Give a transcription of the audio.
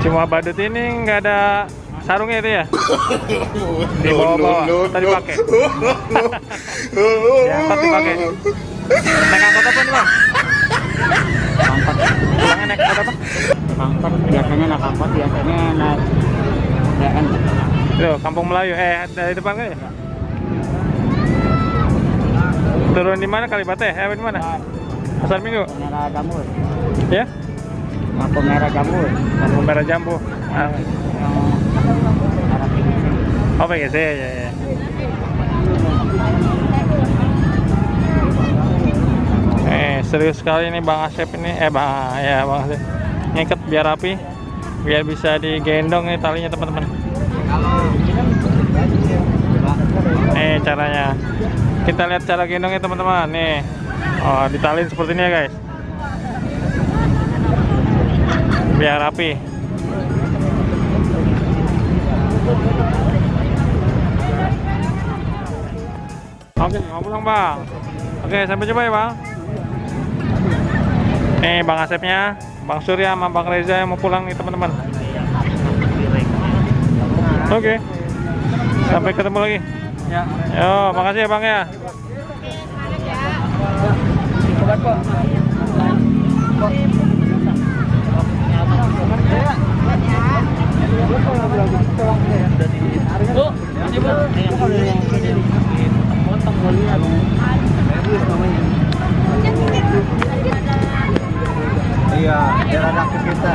Cuma badut ini nggak ada sarungnya itu ya? Di bawah-bawah, tadi pakai. Diangkat dipakai. Naik angkot apa nih bang? Angkot. Pulangnya naik angkot apa? Angkot biasanya naik angkot, biasanya naik DN. Tuh, Kampung Melayu. Dari depan kan ya? Turun di mana Kalibata ya? Di mana? Pasar Minggu. Merah Jambu. Ya? Lampu merah Jambu. Lampu merah Jambu. Ah. Yang arah PGC. Oh PGC ya. Serius sekali ini Bang Asep ini. Bang Asep. Ngikat biar rapi, biar bisa digendong nih talinya teman-teman. Nih caranya. Kita lihat cara gendongnya teman-teman. Nih. Oh, ditalin seperti ini ya guys. Biar rapi. Oke, mau pulang bang. Oke, sampai jumpa ya bang. Nih Bang Asepnya, Bang Surya sama Bang Reza yang mau pulang nih teman-teman. Oke, sampai ketemu lagi. Ya. Yo, makasih ya bang ya. Iya, biar ada aktivitas.